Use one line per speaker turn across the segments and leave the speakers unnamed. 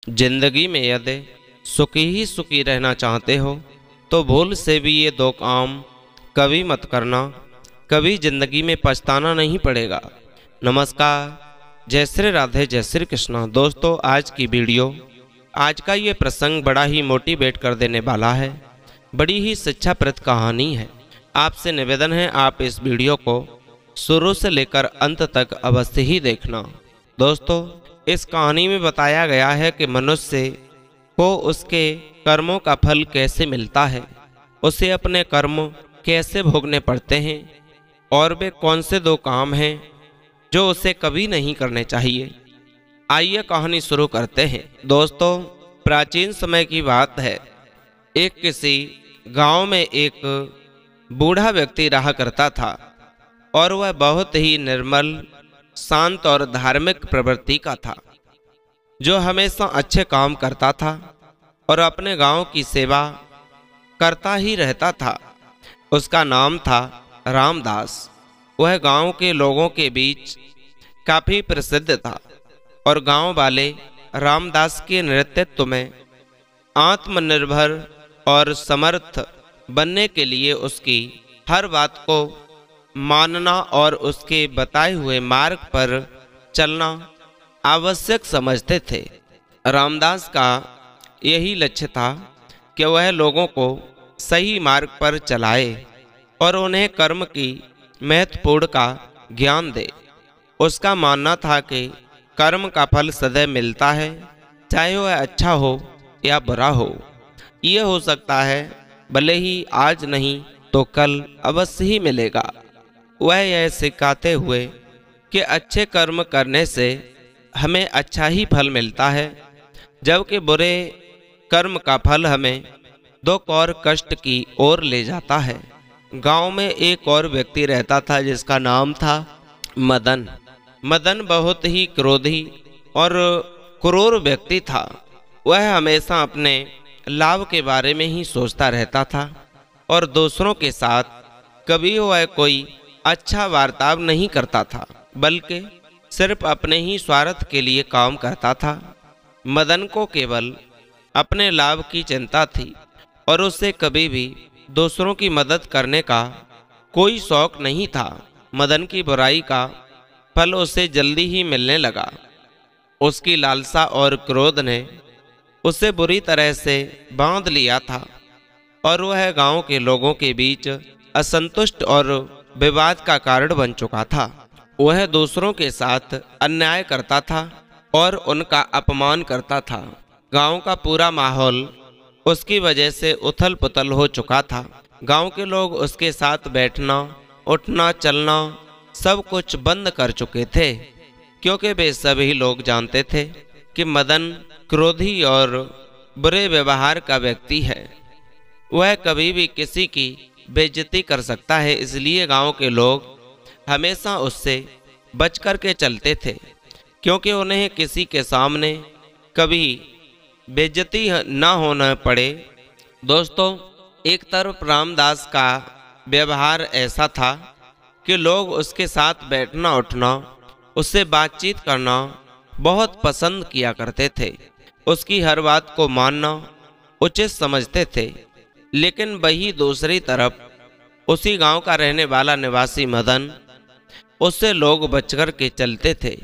जिंदगी में यदि सुखी ही सुखी रहना चाहते हो तो भूल से भी ये दो काम कभी मत करना, कभी जिंदगी में पछताना नहीं पड़ेगा। नमस्कार, जय श्री राधे, जय श्री कृष्णा। दोस्तों, आज का ये प्रसंग बड़ा ही मोटिवेट कर देने वाला है, बड़ी ही शिक्षाप्रद कहानी है। आपसे निवेदन है आप इस वीडियो को शुरू से लेकर अंत तक अवश्य ही देखना। दोस्तों, इस कहानी में बताया गया है कि मनुष्य को उसके कर्मों का फल कैसे मिलता है, उसे अपने कर्म कैसे भोगने पड़ते हैं और वे कौन से दो काम हैं जो उसे कभी नहीं करने चाहिए। आइए कहानी शुरू करते हैं। दोस्तों, प्राचीन समय की बात है। एक किसी गांव में एक बूढ़ा व्यक्ति रहा करता था और वह बहुत ही निर्मल, शांत और धार्मिक प्रवृत्ति का था, जो हमेशा अच्छे काम करता था और अपने गांव की सेवा करता ही रहता था। उसका नाम था रामदास। वह गांव के लोगों के बीच काफी प्रसिद्ध था और गांव वाले रामदास के नेतृत्व में आत्मनिर्भर और समर्थ बनने के लिए उसकी हर बात को मानना और उसके बताए हुए मार्ग पर चलना आवश्यक समझते थे। रामदास का यही लक्ष्य था कि वह लोगों को सही मार्ग पर चलाए और उन्हें कर्म की महत्वपूर्ण का ज्ञान दे। उसका मानना था कि कर्म का फल सदैव मिलता है, चाहे वह अच्छा हो या बुरा हो। यह हो सकता है भले ही आज नहीं तो कल अवश्य ही मिलेगा। वह यह सिखाते हुए कि अच्छे कर्म करने से हमें अच्छा ही फल मिलता है, जबकि बुरे कर्म का फल हमें दुख और कष्ट की ओर ले जाता है। गांव में एक और व्यक्ति रहता था जिसका नाम था मदन। मदन बहुत ही क्रोधी और क्रूर व्यक्ति था। वह हमेशा अपने लाभ के बारे में ही सोचता रहता था और दूसरों के साथ कभी वह कोई अच्छा बर्ताव नहीं करता था, बल्कि सिर्फ अपने ही स्वार्थ के लिए काम करता था। मदन को केवल अपने लाभ की चिंता थी और उसे कभी भी दूसरों की मदद करने का कोई शौक नहीं था। मदन की बुराई का फल उसे जल्दी ही मिलने लगा। उसकी लालसा और क्रोध ने उसे बुरी तरह से बांध लिया था और वह गांव के लोगों के बीच असंतुष्ट और विवाद का कारण बन चुका था। वह दूसरों के साथ अन्याय करता था और उनका अपमान करता था। गांव का पूरा माहौल उसकी वजह से उथल पुथल हो चुका था। गांव के लोग उसके साथ बैठना, उठना, चलना सब कुछ बंद कर चुके थे, क्योंकि वे सभी लोग जानते थे कि मदन क्रोधी और बुरे व्यवहार का व्यक्ति है। वह कभी भी किसी की बेइज्जती कर सकता है, इसलिए गांव के लोग हमेशा उससे बच कर के चलते थे, क्योंकि उन्हें किसी के सामने कभी बेइज्जती ना होना पड़े। दोस्तों, एक तरफ रामदास का व्यवहार ऐसा था कि लोग उसके साथ बैठना, उठना, उससे बातचीत करना बहुत पसंद किया करते थे। उसकी हर बात को मानना उचित समझते थे। लेकिन वही दूसरी तरफ उसी गांव का रहने वाला निवासी मदन, उससे लोग बचकर के चलते थे।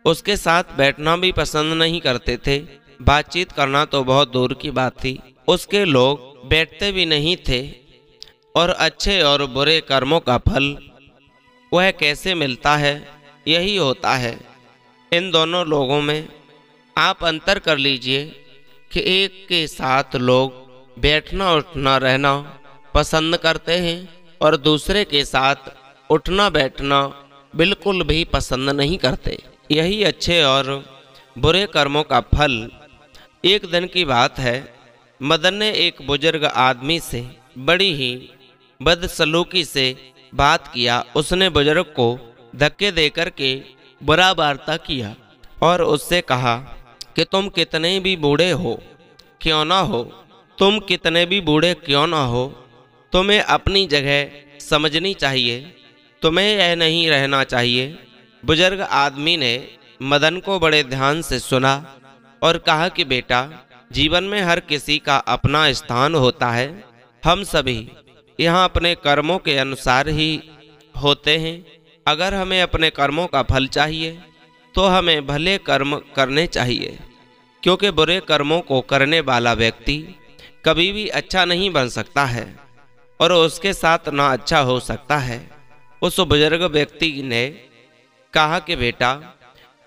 उसके साथ बैठना भी पसंद नहीं करते थे, बातचीत करना तो बहुत दूर की बात थी। उसके लोग बैठते भी नहीं थे। और अच्छे और बुरे कर्मों का फल वह कैसे मिलता है, यही होता है। इन दोनों लोगों में आप अंतर कर लीजिए कि एक के साथ लोग बैठना, उठना, रहना पसंद करते हैं और दूसरे के साथ उठना, बैठना बिल्कुल भी पसंद नहीं करते। यही अच्छे और बुरे कर्मों का फल। एक दिन की बात है, मदन ने एक बुजुर्ग आदमी से बड़ी ही बदसलूकी से बात किया। उसने बुजुर्ग को धक्के देकर के बुरा वार्ता किया और उससे कहा कि तुम कितने भी बूढ़े हो क्यों ना हो, तुम कितने भी बूढ़े क्यों ना हो, तुम्हें अपनी जगह समझनी चाहिए, तुम्हें यह नहीं रहना चाहिए। बुजुर्ग आदमी ने मदन को बड़े ध्यान से सुना और कहा कि बेटा, जीवन में हर किसी का अपना स्थान होता है। हम सभी यहाँ अपने कर्मों के अनुसार ही होते हैं। अगर हमें अपने कर्मों का फल चाहिए तो हमें भले कर्म करने चाहिए, क्योंकि बुरे कर्मों को करने वाला व्यक्ति कभी भी अच्छा नहीं बन सकता है और उसके साथ ना अच्छा हो सकता है। उस बुजुर्ग व्यक्ति ने कहा कि बेटा,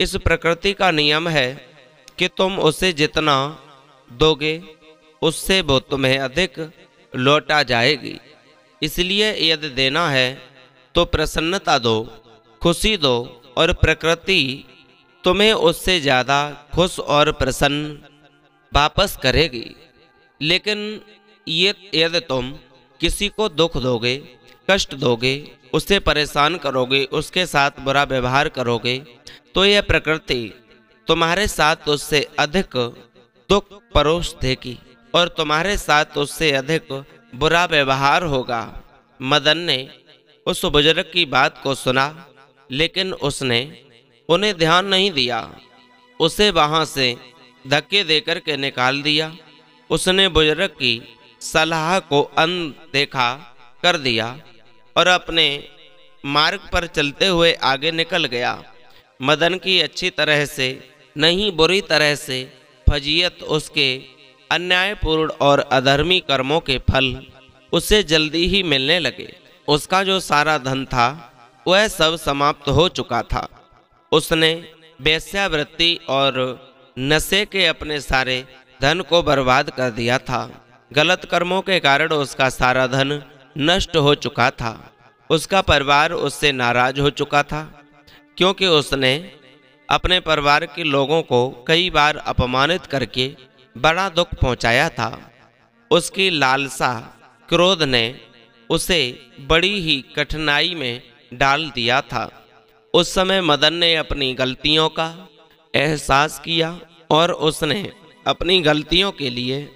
इस प्रकृति का नियम है कि तुम उसे जितना दोगे उससे वो तुम्हें अधिक लौटा जाएगी। इसलिए यदि देना है तो प्रसन्नता दो, खुशी दो, और प्रकृति तुम्हें उससे ज़्यादा खुश और प्रसन्न वापस करेगी। लेकिन ये यदि तुम किसी को दुख दोगे, कष्ट दोगे, उसे परेशान करोगे, उसके साथ बुरा व्यवहार करोगे, तो यह प्रकृति तुम्हारे साथ उससे अधिक दुख परोस देगी और तुम्हारे साथ उससे अधिक बुरा व्यवहार होगा। मदन ने उस बुजुर्ग की बात को सुना, लेकिन उसने उन्हें ध्यान नहीं दिया। उसे वहां से धक्के देकर के निकाल दिया। उसने बुजुर्ग की सलाह को अनदेखा कर दिया और अपने मार्ग पर चलते हुए आगे निकल गया। मदन की अच्छी तरह से नहीं, बुरी तरह से फजीयत उसके अन्यायपूर्ण और अधर्मी कर्मों के फल उसे जल्दी ही मिलने लगे। उसका जो सारा धन था वह सब समाप्त हो चुका था। उसने वेश्यावृत्ति और नशे के अपने सारे धन को बर्बाद कर दिया था। गलत कर्मों के कारण उसका सारा धन नष्ट हो चुका था। उसका परिवार उससे नाराज हो चुका था, क्योंकि उसने अपने परिवार के लोगों को कई बार अपमानित करके बड़ा दुख पहुंचाया था। उसकी लालसा, क्रोध ने उसे बड़ी ही कठिनाई में डाल दिया था। उस समय मदन ने अपनी गलतियों का एहसास किया और उसने अपनी गलतियों के लिए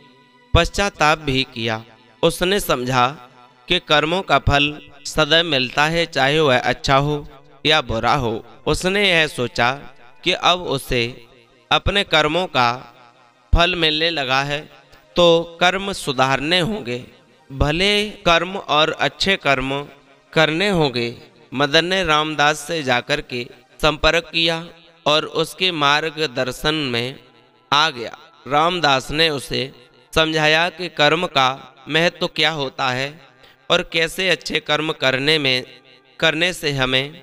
पश्चाताप भी किया। उसने समझा कि कर्मों का फल सदैव मिलता है, चाहे वह अच्छा हो या बुरा हो। उसने यह सोचा कि अब उसे अपने कर्मों का फल मिलने लगा है तो कर्म सुधारने होंगे, भले कर्म और अच्छे कर्म करने होंगे। मदन ने रामदास से जाकर के संपर्क किया और उसके मार्गदर्शन में आ गया। रामदास ने उसे समझाया कि कर्म का महत्व क्या होता है और कैसे अच्छे कर्म करने से हमें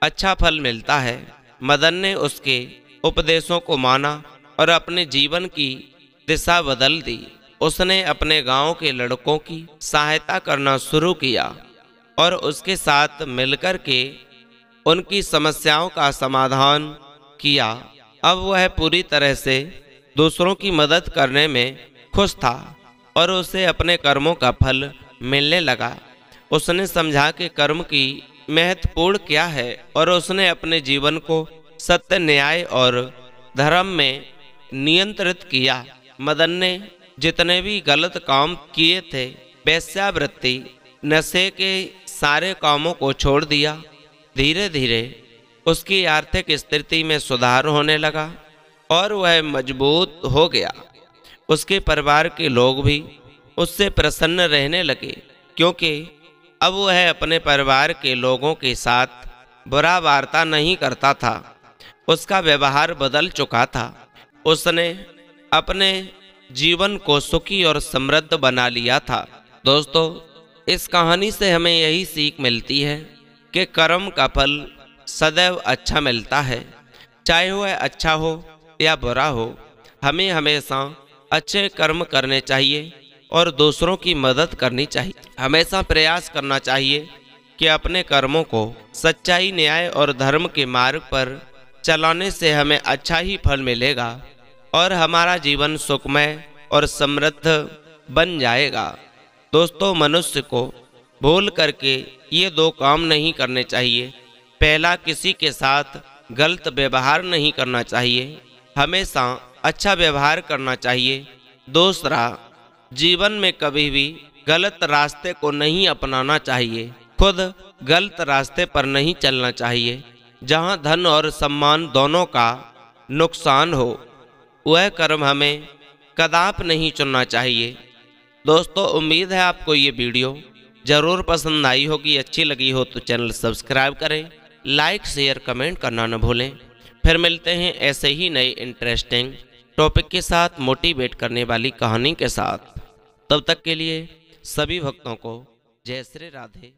अच्छा फल मिलता है। मदन ने उसके उपदेशों को माना और अपने जीवन की दिशा बदल दी। उसने अपने गांव के लड़कों की सहायता करना शुरू किया और उसके साथ मिलकर के उनकी समस्याओं का समाधान किया। अब वह पूरी तरह से दूसरों की मदद करने में खुश था और उसे अपने कर्मों का फल मिलने लगा। उसने समझा कि कर्म की महत्वपूर्ण क्या है और उसने अपने जीवन को सत्य, न्याय और धर्म में नियंत्रित किया। मदन ने जितने भी गलत काम किए थे, वेश्यावृत्ति, नशे के सारे कामों को छोड़ दिया। धीरे धीरे उसकी आर्थिक स्थिति में सुधार होने लगा और वह मजबूत हो गया। उसके परिवार के लोग भी उससे प्रसन्न रहने लगे, क्योंकि अब वह अपने परिवार के लोगों के साथ बुरा वार्ता नहीं करता था। उसका व्यवहार बदल चुका था। उसने अपने जीवन को सुखी और समृद्ध बना लिया था। दोस्तों, इस कहानी से हमें यही सीख मिलती है कि कर्म का फल सदैव अच्छा मिलता है, चाहे वह अच्छा हो या बुरा हो। हमें हमेशा अच्छे कर्म करने चाहिए और दूसरों की मदद करनी चाहिए। हमेशा प्रयास करना चाहिए कि अपने कर्मों को सच्चाई, न्याय और धर्म के मार्ग पर चलाने से हमें अच्छा ही फल मिलेगा और हमारा जीवन सुखमय और समृद्ध बन जाएगा। दोस्तों, मनुष्य को भूल करके ये दो काम नहीं करने चाहिए। पहला, किसी के साथ गलत व्यवहार नहीं करना चाहिए, हमेशा अच्छा व्यवहार करना चाहिए। दूसरा, जीवन में कभी भी गलत रास्ते को नहीं अपनाना चाहिए, खुद गलत रास्ते पर नहीं चलना चाहिए जहां धन और सम्मान दोनों का नुकसान हो। वह कर्म हमें कदाप नहीं चुनना चाहिए। दोस्तों, उम्मीद है आपको ये वीडियो ज़रूर पसंद आई होगी। अच्छी लगी हो तो चैनल सब्सक्राइब करें, लाइक शेयर कमेंट करना न भूलें। फिर मिलते हैं ऐसे ही नए इंटरेस्टिंग टॉपिक के साथ, मोटिवेट करने वाली कहानी के साथ। तब तक के लिए सभी भक्तों को जय श्री राधे।